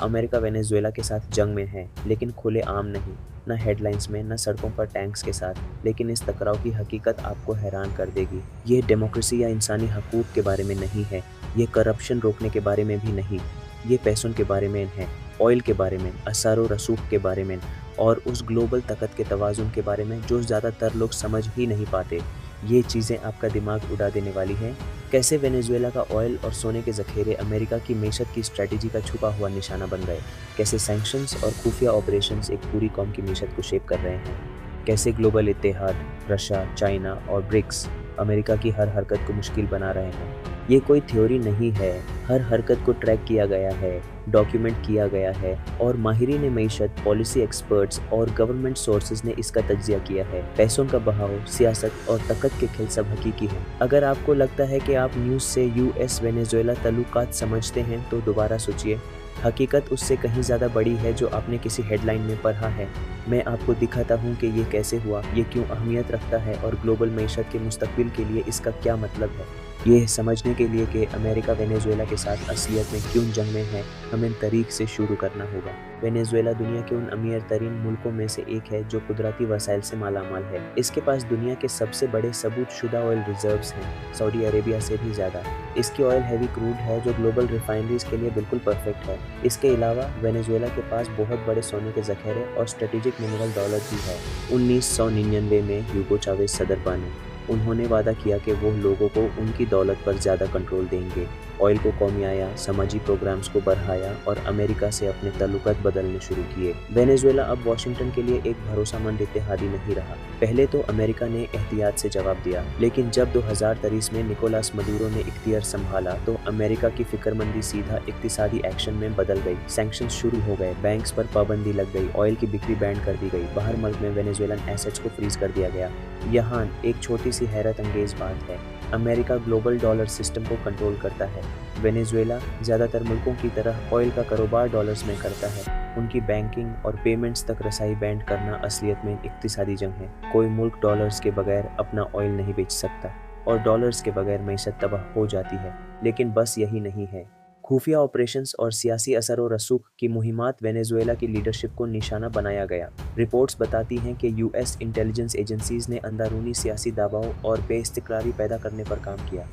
America Venezuela के साथ जंग में है, लेकिन खुले आम नहीं, न हेडलाइंस में, न सड़कों पर टैंक्स के साथ। लेकिन इस टकराव की हकीकत आपको हैरान कर देगी। ये डेमोक्रेसी या इंसानी हकूक़ के बारे में नहीं है, ये करप्शन रोकने के बारे में भी नहीं, ये पैसों के बारे में है, ऑयल के बारे में, असर व रसूख के बारे में और उस ग्लोबल ताकत के तवाज़ुन के बारे में जो ज़्यादातर लोग समझ ही नहीं पाते। ये चीज़ें आपका दिमाग उड़ा देने वाली हैं। कैसे वेनेजुएला का ऑयल और सोने के ज़ख़ीरे अमेरिका की मईशत की स्ट्रैटेजी का छुपा हुआ निशाना बन गए। कैसे सैंक्शंस और खुफिया ऑपरेशंस एक पूरी कौम की मईशत को शेप कर रहे हैं। कैसे ग्लोबल इत्तेहाद, रशिया, चाइना और ब्रिक्स अमेरिका की हर हरकत को मुश्किल बना रहे हैं। ये कोई थ्योरी नहीं है, हर हरकत को ट्रैक किया गया है, डॉक्यूमेंट किया गया है और माहिरीन मईशत, पॉलिसी एक्सपर्ट्स और गवर्नमेंट सोर्सेज ने इसका तज्जिया किया है। पैसों का बहाव, सियासत और ताकत के खेल सब हकीकी है। अगर आपको लगता है कि आप न्यूज़ से यूएस वेनेजुएला तल्लुकात समझते हैं तो दोबारा सोचिए। हकीकत उससे कहीं ज़्यादा बड़ी है जो आपने किसी हेडलाइन में पढ़ा है। मैं आपको दिखाता हूँ कि ये कैसे हुआ, ये क्यों अहमियत रखता है और ग्लोबल मईशत के मुस्तकबिल के लिए इसका क्या मतलब है। ये समझने के लिए कि अमेरिका वेनेजुएला के साथ असलियत में क्यों जंग में है, हमें तारीख से शुरू करना होगा। वेनेजुएला दुनिया के उन अमीर तरीन मुल्कों में से एक है जो कुदरती वसाइल से मालामाल है। इसके पास दुनिया के सबसे बड़े सबूत शुदा ऑयल रिजर्व्स हैं, सऊदी अरेबिया से भी ज़्यादा। इसकी ऑयल हैवी क्रूड है जो ग्लोबल रिफाइनरीज के लिए बिल्कुल परफेक्ट है। इसके अलावा वेनेजुएला के पास बहुत बड़े सोने के ज़ख़ीरे और स्ट्रेटेजिक मिनरल दौलत भी है। 1999 में ह्यूगो चावेज सदर बने। उन्होंने वादा किया कि वो लोगों को उनकी दौलत पर ज़्यादा कंट्रोल देंगे। ऑयल को कौमियाया, समाजी प्रोग्राम्स को बढ़ाया और अमेरिका से अपने ताल्लुकात बदलने शुरू किए। वेनेजुएला अब वाशिंगटन के लिए एक भरोसेमंद इत्तेहादी नहीं रहा। पहले तो अमेरिका ने एहतियात से जवाब दिया, लेकिन जब 2023 में निकोलस मदुरो ने इख्तियार संभाला तो अमेरिका की फिक्रमंदी सीधा इक्तिसादी एक्शन में बदल गई। सैंक्शंस शुरू हो गए, बैंक्स पर पाबंदी लग गई, ऑयल की बिक्री बैंड कर दी गई, बाहर मुल्क में वेनेजुएलन एसेट्स को फ्रीज कर दिया गया। यहाँ एक छोटी सी हैरत अंगेज बात है, अमेरिका ग्लोबल डॉलर सिस्टम को कंट्रोल करता है। वेनेजुएला ज़्यादातर मुल्कों की तरह ऑयल का कारोबार डॉलर्स में करता है। उनकी बैंकिंग और पेमेंट्स तक रसाई बैंड करना असलियत में इक्तिसादी जंग है। कोई मुल्क डॉलर्स के बगैर अपना ऑयल नहीं बेच सकता और डॉलर्स के बगैर मईशत तबाह हो जाती है। लेकिन बस यही नहीं है, खुफिया ऑपरेशंस और सियासी असर व रसूख की मुहिमात वेनेजुएला की लीडरशिप को निशाना बनाया गया। रिपोर्ट्स बताती हैं कि यूएस इंटेलिजेंस एजेंसीज ने अंदरूनी सियासी दबाव और बेइस्तक़रारी पैदा करने पर काम किया।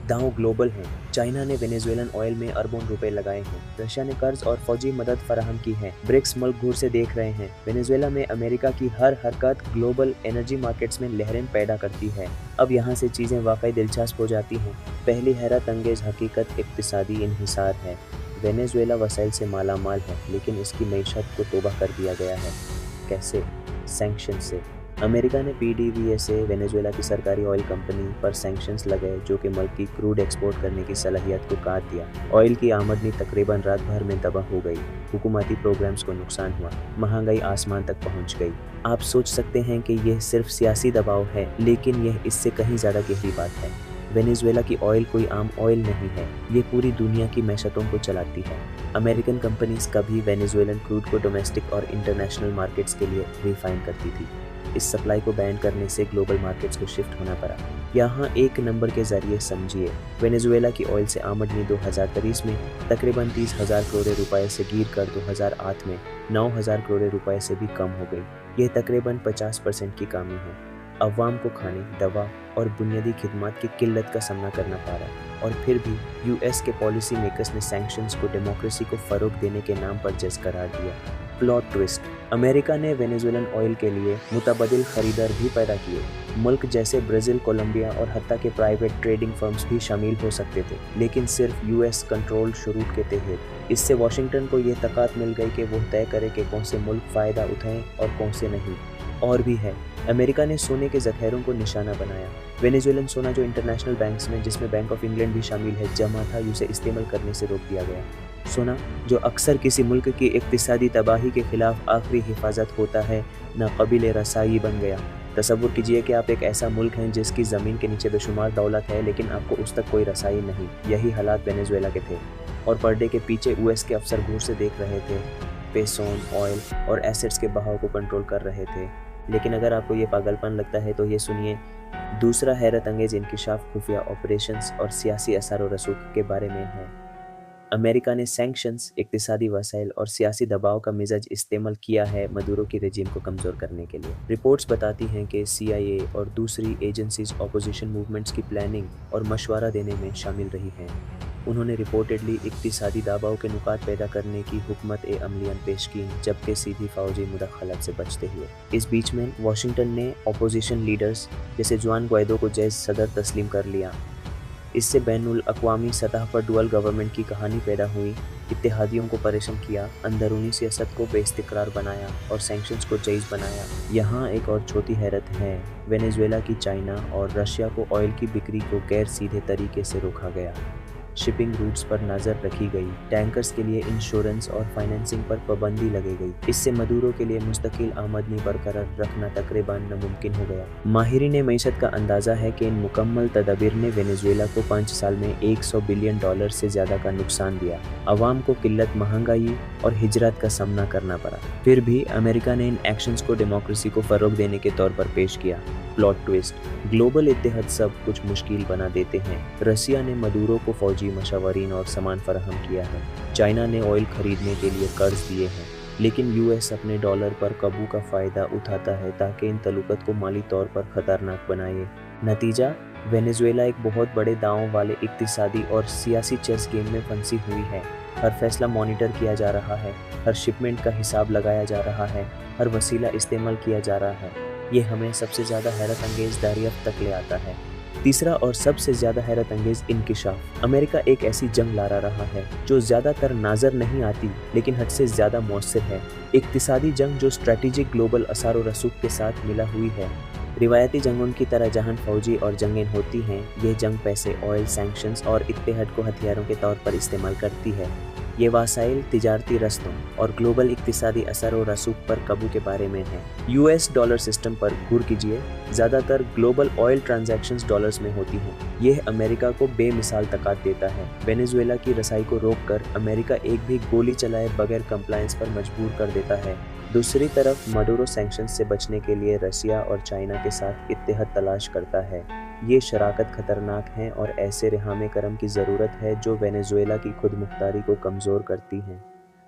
दांव ग्लोबल हैं। चाइना ने वेनेजुएलन ऑयल में अरबों रुपए लगाए हैं। रशिया ने कर्ज और फौजी मदद फराहम की है। ब्रिक्स मुल्क घूर से देख रहे हैं। वेनेजुएला में अमेरिका की हर हरकत ग्लोबल एनर्जी मार्केट्स में लहरें पैदा करती है। अब यहाँ से चीज़ें वाकई दिलचस्प हो जाती हैं। पहली हैरत अंगेज हकीकत इक्तिसादी इन्हिसार है। वेनेजुएला वसाइल से माला माल है, लेकिन इसकी मईशत को तोबा कर दिया गया है। कैसे? सैंक्शन से। अमेरिका ने पीडीवीए से वेनेजुएला की सरकारी ऑयल कंपनी पर सैंक्शंस लगाए जो कि मुल्क की क्रूड एक्सपोर्ट करने की सलाहियत को काट दिया। ऑयल की आमदनी तकरीबन रात भर में तबाह हो गई। हुकूमती प्रोग्राम्स को नुकसान हुआ। महंगाई आसमान तक पहुंच गई। आप सोच सकते हैं कि यह सिर्फ सियासी दबाव है, लेकिन यह इससे कहीं ज़्यादा गहरी बात है। वेनेजुएला की ऑयल कोई आम ऑयल नहीं है, ये पूरी दुनिया की मैशतों को चलाती है। अमेरिकन कंपनीज कभी वेनेजुएलन क्रूड को डोमेस्टिक और इंटरनेशनल मार्केट्स के लिए रिफाइन करती थी। इस सप्लाई को बैन करने से ग्लोबल मार्केट्स को शिफ्ट होना पड़ा। यहाँ एक नंबर के जरिए समझिए, वेनेजुएला की ऑयल से आमदनी 2023 में तकरीबन 30,000 करोड़ रुपए से गिर कर 2008 में 9,000 करोड़ रुपए से भी कम हो गई। यह तकरीबन 50% की कमी है। अवाम को खाने, दवा और बुनियादी खिदमत की किल्लत का सामना करना पड़ रहा है। और फिर भी यूएस के पॉलिसी मेकर्स ने सैंक्शंस को डेमोक्रेसी को फ़रोग देने के नाम पर जज करार दिया। प्लॉट ट्विस्ट, अमेरिका ने वेनेजुएलन ऑयल के लिए मुतबदिल खरीदार भी पैदा किए। मुल्क जैसे ब्राज़ील, कोलंबिया और हत्ता के प्राइवेट ट्रेडिंग फर्म्स भी शामिल हो सकते थे, लेकिन सिर्फ यूएस कंट्रोल शुरूत के तहत। इससे वाशिंगटन को ये ताकत मिल गई कि वो तय करे कि कौन से मुल्क फ़ायदा उठाएं और कौन से नहीं। और भी है, अमेरिका ने सोने के ज़ख़ीरों को निशाना बनाया। वेनेजुएलन सोना जो इंटरनेशनल बैंक्स में, जिसमें बैंक ऑफ इंग्लैंड भी शामिल है, जमा था, उसे इस्तेमाल करने से रोक दिया गया। सोना जो अक्सर किसी मुल्क की इक्तिसादी तबाही के खिलाफ आखिरी हिफाजत होता है, नाक़ाबिल रसाई बन गया। तसव्वुर कीजिए कि आप एक ऐसा मुल्क हैं जिसकी ज़मीन के नीचे बेशुमार दौलत है, लेकिन आपको उस तक कोई रसाई नहीं। यही हालात वेनेजुएला के थे, और पर्दे के पीछे यूएस के अफसर घूर से देख रहे थे, पेसोन, ऑयल और एसेट्स के बहाव को कंट्रोल कर रहे थे। लेकिन अगर आपको ये पागलपन लगता है तो ये सुनिए, दूसरा हैरत अंगेज इंकिशाफ खुफिया ऑपरेशंस और सियासी असर व रसूख के बारे में है। अमेरिका ने सैंक्शंस, इक्तिसादी वसाइल और सियासी दबाव का मिजाज इस्तेमाल किया है मदुरो की रजीम को कमज़ोर करने के लिए। रिपोर्ट्स बताती हैं कि CIA और दूसरी एजेंसीज अपोजिशन मूवमेंट्स की प्लानिंग और मशवरा देने में शामिल रही हैं। उन्होंने रिपोर्टेडली इक्तिसादी दबाव के नुकात पैदा करने की हुकमत अमलियान पेश की, जबकि सीधी फौजी मुदाखलत से बचते हुए। इस बीच में वाशिंगटन ने अपोजिशन लीडर्स जैसे जुआन ग्वाइडो को जैज़ सदर तस्लीम कर लिया। इससे बैनुल अक़वामी सतह पर डुअल गवर्नमेंट की कहानी पैदा हुई, इत्तेहादियों को परेशान किया, अंदरूनी सियासत को बेइस्तिक़रार बनाया और सैंक्शंस को जायज़ बनाया। यहाँ एक और छोटी हैरत है, वेनेजुएला की चाइना और रशिया को ऑयल की बिक्री को गैर सीधे तरीके से रोका गया। शिपिंग रूट्स पर नज़र रखी गई, टैंकर्स के लिए इंश्योरेंस और फाइनेंसिंग पर पाबंदी लगी गई। इससे मदुरो के लिए मुस्तकिल आमदनी बरकरार रखना तकरीबन नामुमकिन हो गया। माहिरीन मईशत का अंदाज़ा है कि इन मुकम्मल तदबीर ने वेनेजुएला को 5 साल में $100 बिलियन से ज़्यादा का नुकसान दिया। अवाम को किल्लत, महंगाई और हिजरत का सामना करना पड़ा। फिर भी अमेरिका ने इन एक्शंस को डेमोक्रेसी को फ़रोग देने के तौर पर पेश किया। प्लॉट ट्विस्ट, ग्लोबल इत्तेहाद सब कुछ मुश्किल बना देते हैं। रसिया ने मदुरो को फौजी मशवरीन और सामान फराहम किया है। चाइना ने ऑयल खरीदने के लिए कर्ज दिए हैं, लेकिन US अपने डॉलर पर काबू का फ़ायदा उठाता है ताकि इन तलुकत को माली तौर पर ख़तरनाक बनाए। नतीजा, वेनेजुएला एक बहुत बड़े दांव वाले इक्तिसादी और सियासी चेस गेम में फंसी हुई है। हर फैसला मॉनिटर किया जा रहा है, हर शिपमेंट का हिसाब लगाया जा रहा है, हर वसीला इस्तेमाल किया जा रहा है। ये हमें सबसे ज़्यादा हैरत अंगेज़ दरियाफ्त तक ले आता है। तीसरा और सबसे ज़्यादा हैरत अंगेज़ इंकिशाफ, अमेरिका एक ऐसी जंग लड़ा रहा है जो ज़्यादातर नज़र नहीं आती लेकिन हद से ज़्यादा मौसर है। इक्तिसादी जंग जो स्ट्रेटेजिक ग्लोबल असर और रसूख के साथ मिला हुई है। रिवायती जंगों की तरह जहां फौजी और जंगें होती हैं, यह जंग पैसे, ऑयल, सैंक्शंस और इत्तेहाद को हथियारों के तौर पर इस्तेमाल करती है। ये वसाइल तिजारती रस्तों और ग्लोबल इक्तिसादी असर और रसूख पर काबू के बारे में है। US डॉलर सिस्टम पर गौर कीजिए, ज़्यादातर ग्लोबल ऑयल ट्रांजैक्शंस डॉलर्स में होती हैं। यह अमेरिका को बेमिसाल ताकत देता है। वेनेजुएला की रसाई को रोककर अमेरिका एक भी गोली चलाए बगैर कंप्लायंस पर मजबूर कर देता है। दूसरी तरफ मदुरो सैंक्शंस से बचने के लिए रसिया और चाइना के साथ इत्तेहाद तलाश करता है। ये शराकत खतरनाक हैं और ऐसे रिहामे करम की ज़रूरत है जो वेनेजुएला की खुद मुख्तारी को कमज़ोर करती हैं।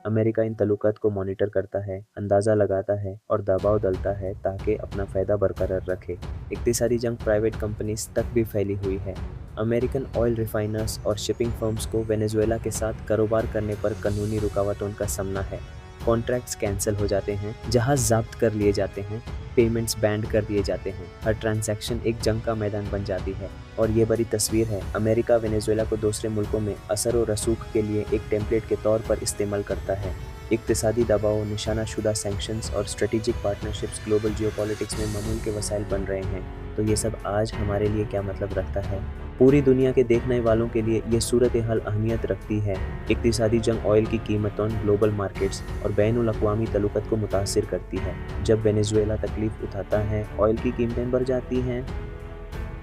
अमेरिका इन तल्लुकात को मॉनिटर करता है, अंदाज़ा लगाता है और दबाव डालता है ताकि अपना फ़ायदा बरकरार रखे। इक्तिसादी जंग प्राइवेट कंपनीज तक भी फैली हुई है। अमेरिकन ऑयल रिफाइनर्स और शिपिंग फर्म्स को वेनेजुएला के साथ कारोबार करने पर कानूनी रुकावटों का सामना है। कॉन्ट्रैक्ट्स कैंसिल हो जाते हैं, जहाज़ ज़ब्त कर लिए जाते हैं, पेमेंट्स बैंड कर दिए जाते हैं। हर ट्रांजैक्शन एक जंग का मैदान बन जाती है और ये बड़ी तस्वीर है। अमेरिका वेनेजुएला को दूसरे मुल्कों में असर और रसूख के लिए एक टेम्पलेट के तौर पर इस्तेमाल करता है। इक्तिसादी दबाव, निशाना शुदा सैंक्शंस और स्ट्रेटेजिक पार्टनरशिप्स ग्लोबल जियोपॉलिटिक्स में मामूल के वसाइल बन रहे हैं। तो ये सब आज हमारे लिए क्या मतलब रखता है? पूरी दुनिया के देखने वालों के लिए ये सूरत हाल अहमियत रखती है। इक्तिसादी जंग ऑयल की कीमतों, ग्लोबल मार्केट्स और बैनुल अक़वामी तल्लुकात को मुतासिर करती है। जब वेनेजुएला तकलीफ उठाता है, ऑयल की कीमतें बढ़ जाती हैं।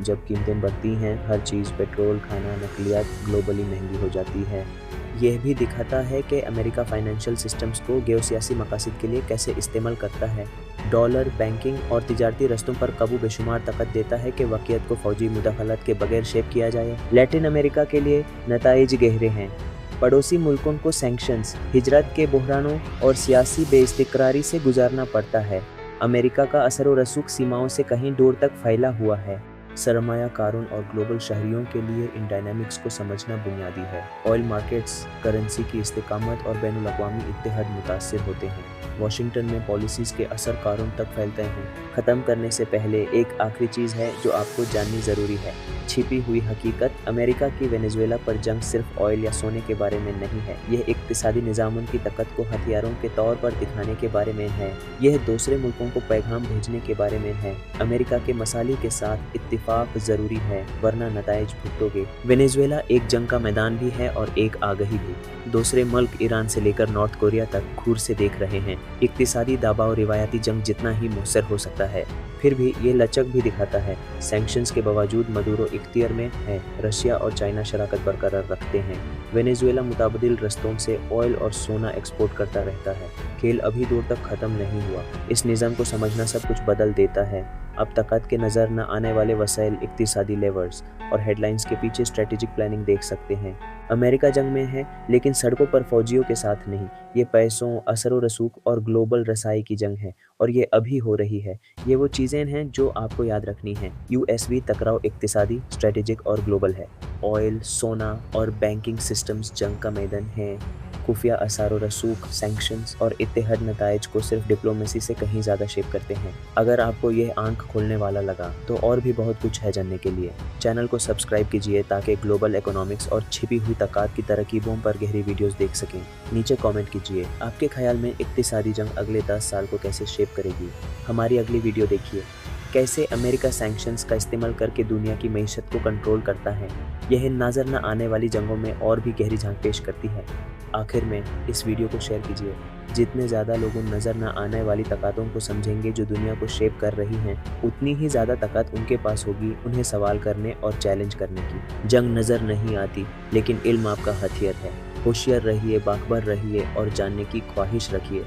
जब कीमतें बढ़ती हैं, हर चीज़, पेट्रोल, खाना, नकलियात ग्लोबली महंगी हो जाती है। यह भी दिखाता है कि अमेरिका फाइनेंशियल सिस्टम्स को गेओसियासी मकासद के लिए कैसे इस्तेमाल करता है। डॉलर, बैंकिंग और तिजारती रस्तों पर काबू बेशुमार ताकत देता है कि वाक़ियत को फौजी मुदाखलत के बगैर शेप किया जाए। लैटिन अमेरिका के लिए नताइज गहरे हैं। पड़ोसी मुल्कों को सैंक्शंस, हिजरत के बहरानों और सियासी बेइस्तिक़रारी से गुजारना पड़ता है। अमेरिका का असर और रसूख सीमाओं से कहीं दूर तक फैला हुआ है। सरमायाकारों और ग्लोबल शहरियों के लिए इन डायनामिक्स को समझना बुनियादी है। ऑयल मार्केट्स, करेंसी की इस्तेकामत और बैनुल अक़वामी इत्तेहाद मुतासिर होते हैं। वाशिंगटन में पॉलिसीज़ के असर कारों तक फैलते हैं। ख़त्म करने से पहले एक आखिरी चीज़ है जो आपको जाननी ज़रूरी है। छिपी हुई हकीकत, अमेरिका की वेनेजुएला पर जंग सिर्फ ऑयल या सोने के बारे में नहीं है। यह इक्तिसादी निज़ामों की ताकत को हथियारों के तौर पर दिखाने के बारे में है। यह दूसरे मुल्कों को पैगाम भेजने के बारे में है। अमेरिका के मसालिह के साथ इत्तिफाक ज़रूरी है, वरना नताइज भुगतोगे। वेनेजुएला एक जंग का मैदान भी है और एक आगही भी। दूसरे मुल्क ईरान से लेकर नॉर्थ कोरिया तक घूर से देख रहे हैं। इक्तिसादी दबाव रिवायती जंग जितना ही मुअस्सर हो सकता है, फिर भी ये लचक भी दिखाता है। सैंक्शंस के बावजूद मदुरो इख्तियार में है। रशिया और चाइना शराकत बरकरार रखते हैं। वेनेजुएला मुताबिल रस्तों से ऑयल और सोना एक्सपोर्ट करता रहता है। खेल अभी दूर तक ख़त्म नहीं हुआ। इस निज़ाम को समझना सब कुछ बदल देता है। आप ताकत के नज़र न आने वाले वसाइल, इक्तिसादी लेवर्स और हेडलाइंस के पीछे स्ट्रेटेजिक प्लानिंग देख सकते हैं। अमेरिका जंग में है, लेकिन सड़कों पर फौजियों के साथ नहीं। ये पैसों, असर व रसूख और ग्लोबल रसाई की जंग है, और ये अभी हो रही है। ये वो चीज़ें हैं जो आपको याद रखनी हैं। यूएसवी टकराव इक्तिसादी, स्ट्रेटेजिक और ग्लोबल है। ऑयल, सोना और बैंकिंग सिस्टम्स जंग का मैदान है। खुफिया असर व रसूख, सैंक्शंस और इत्तेहाद नताइज को सिर्फ डिप्लोमेसी से कहीं ज़्यादा शेप करते हैं। अगर आपको यह आंख खोलने वाला लगा तो और भी बहुत कुछ है जानने के लिए। चैनल को सब्सक्राइब कीजिए ताकि ग्लोबल इकोनॉमिक्स और छिपी हुई ताकत की तरकीबों पर गहरी वीडियोस देख सकें। नीचे कमेंट कीजिए, आपके ख्याल में इक्तिसादी जंग अगले 10 साल को कैसे शेप करेगी। हमारी अगली वीडियो देखिए, कैसे अमेरिका सैंक्शंस का इस्तेमाल करके दुनिया की मईशत को कंट्रोल करता है। यह नज़र न आने वाली जंगों में और भी गहरी झांक पेश करती है। आखिर में इस वीडियो को शेयर कीजिए। जितने ज़्यादा लोग नज़र न आने वाली ताकतों को समझेंगे जो दुनिया को शेप कर रही हैं, उतनी ही ज़्यादा ताकत उनके पास होगी उन्हें सवाल करने और चैलेंज करने की। जंग नज़र नहीं आती, लेकिन इल्म आपका हथियार है। होशियार रहिए, बाखबर रहिए और जानने की ख्वाहिश रखिए।